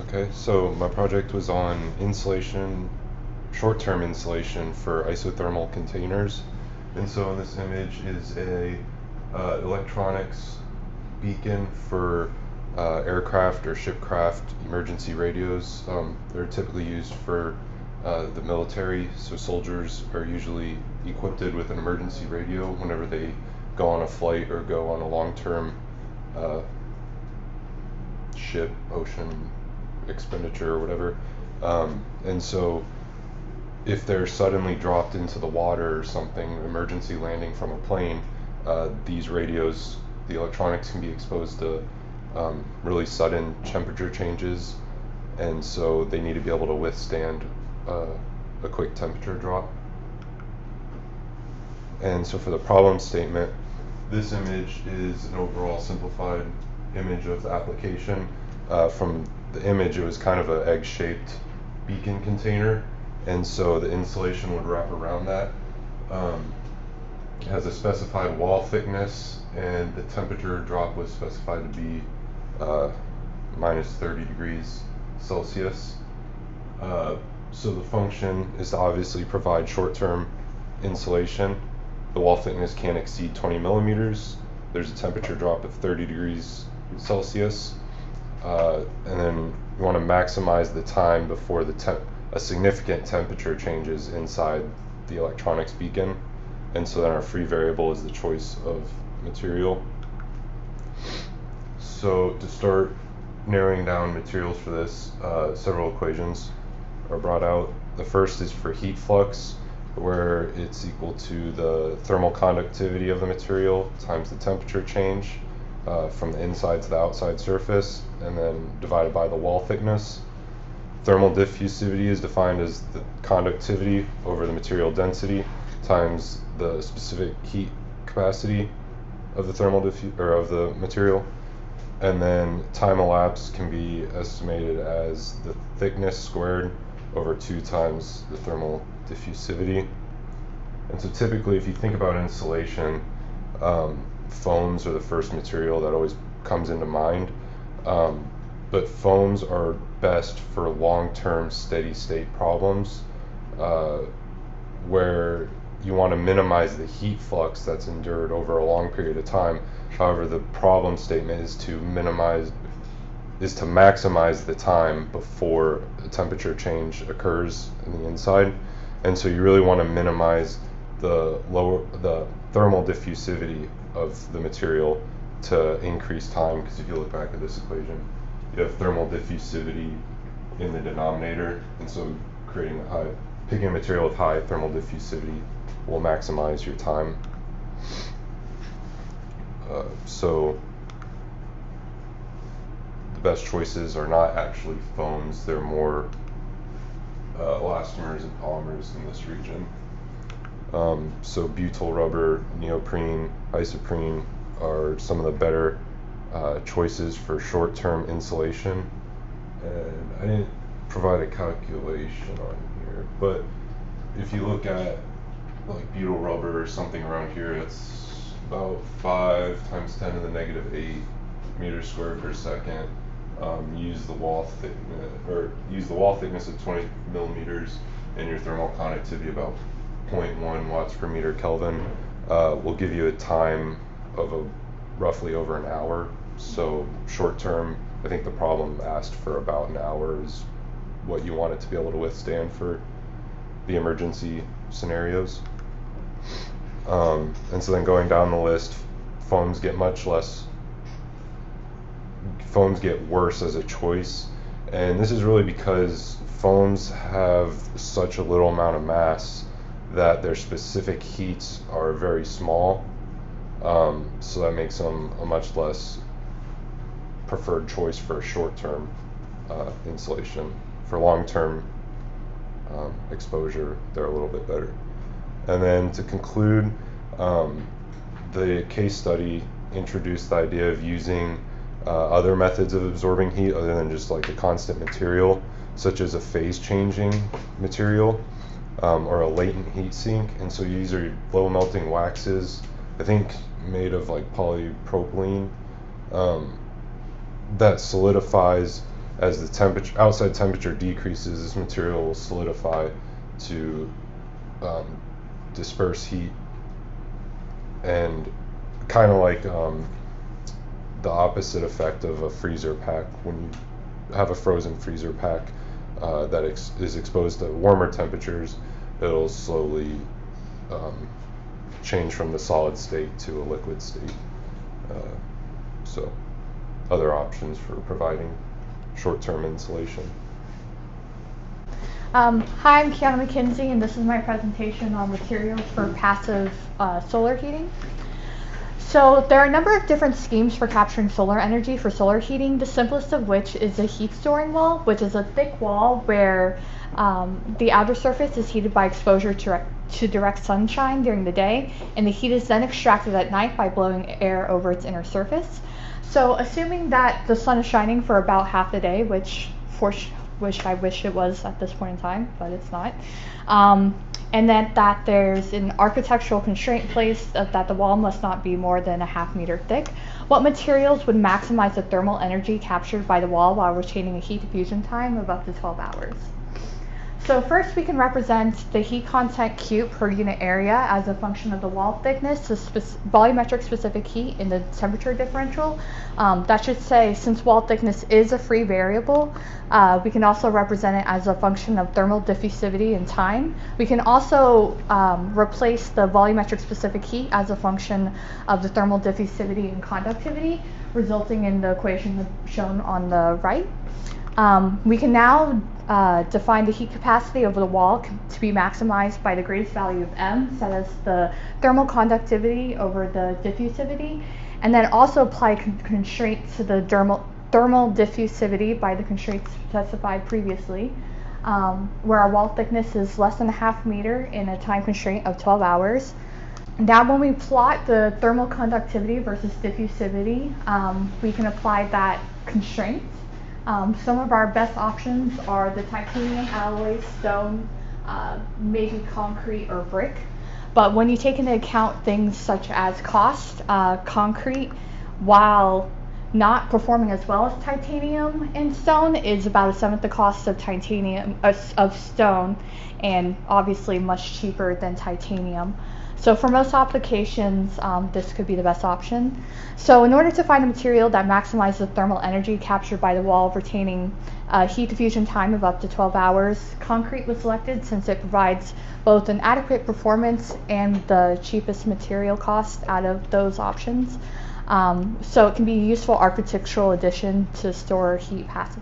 Okay, so my project was on insulation, short-term insulation for isothermal containers. And so in this image is a electronics beacon for aircraft or shipcraft emergency radios. They're typically used for the military, so soldiers are usually equipped with an emergency radio whenever they go on a flight or go on a long-term uh, ship, ocean expenditure or whatever. And so if they're suddenly dropped into the water or something, emergency landing from a plane, these radios, the electronics can be exposed to really sudden temperature changes, and so they need to be able to withstand a quick temperature drop. And so for the problem statement, this image is an overall simplified image of the application. From the image, it was kind of an egg-shaped beacon container, and so the insulation would wrap around that. It has a specified wall thickness, and the temperature drop was specified to be minus 30 degrees Celsius. So the function is to obviously provide short-term insulation. The wall thickness can't exceed 20 millimeters. There's a temperature drop of 30 degrees Celsius. And then you want to maximize the time before a significant temperature changes inside the electronics beacon. And so then our free variable is the choice of material. So to start narrowing down materials for this, several equations are brought out. The first is for heat flux, where it's equal to the thermal conductivity of the material times the temperature change from the inside to the outside surface, and then divided by the wall thickness. Thermal diffusivity is defined as the conductivity over the material density times the specific heat capacity of the of the material. And then time elapsed can be estimated as the thickness squared over 2 times the thermal diffusivity. And so typically, if you think about insulation, foams are the first material that always comes into mind. But foams are best for long-term steady state problems where you want to minimize the heat flux that's endured over a long period of time. However, the problem statement is to maximize the time before a temperature change occurs in the inside. And so you really want to minimize the thermal diffusivity of the material to increase time, because if you look back at this equation, you have thermal diffusivity in the denominator, and so picking a material with high thermal diffusivity will maximize your time. So the best choices are not actually foams, they're more elastomers and polymers in this region. So butyl rubber, neoprene, isoprene are some of the better choices for short-term insulation. And I didn't provide a calculation on here, but if you look at like butyl rubber or something around here, it's about 5 times 10 to the negative 8 meters squared per second. Use the wall thickness of 20 millimeters, and your thermal conductivity about 0.1 watts per meter Kelvin will give you a time of roughly over an hour. So short term, I think the problem asked for about an hour is what you want it to be able to withstand for the emergency scenarios. And so then going down the list, foams get worse as a choice, and this is really because foams have such a little amount of mass that their specific heats are very small, so that makes them a much less preferred choice for short-term insulation. For long-term exposure, they're a little bit better. And then to conclude, the case study introduced the idea of using other methods of absorbing heat other than just like a constant material, such as a phase-changing material or a latent heat sink. And so these are low-melting waxes, I think made of like polypropylene, that solidifies as the outside temperature decreases, this material will solidify to disperse heat, and kind of like the opposite effect of a freezer pack. When you have a frozen freezer pack that is exposed to warmer temperatures, it'll slowly change from the solid state to a liquid state. So other options for providing short-term insulation. Hi, I'm Kiana McKenzie, and this is my presentation on materials for passive solar heating. So there are a number of different schemes for capturing solar energy for solar heating, the simplest of which is a heat storing wall, which is a thick wall where the outer surface is heated by exposure to direct sunshine during the day, and the heat is then extracted at night by blowing air over its inner surface. So assuming that the sun is shining for about half the day, which I wish it was at this point in time, but it's not. And then that there's an architectural constraint placed that the wall must not be more than a ½ meter thick. What materials would maximize the thermal energy captured by the wall while retaining a heat diffusion time of up to 12 hours? So first we can represent the heat content Q per unit area as a function of the wall thickness, the volumetric specific heat, and the temperature differential. That should say, since wall thickness is a free variable, we can also represent it as a function of thermal diffusivity and time. We can also replace the volumetric specific heat as a function of the thermal diffusivity and conductivity, resulting in the equation shown on the right. We can now define the heat capacity of the wall to be maximized by the greatest value of M, set as the thermal conductivity over the diffusivity, and then also apply constraints to the thermal diffusivity by the constraints specified previously, where our wall thickness is less than a ½ meter in a time constraint of 12 hours. Now when we plot the thermal conductivity versus diffusivity, we can apply that constraint. Some of our best options are the titanium, alloy, stone, maybe concrete or brick. But when you take into account things such as cost, concrete, while not performing as well as titanium and stone, is about 1/7 the cost of of stone, and obviously much cheaper than titanium. So for most applications, this could be the best option. So in order to find a material that maximizes the thermal energy captured by the wall, retaining heat diffusion time of up to 12 hours, concrete was selected since it provides both an adequate performance and the cheapest material cost out of those options. So it can be a useful architectural addition to store heat passively.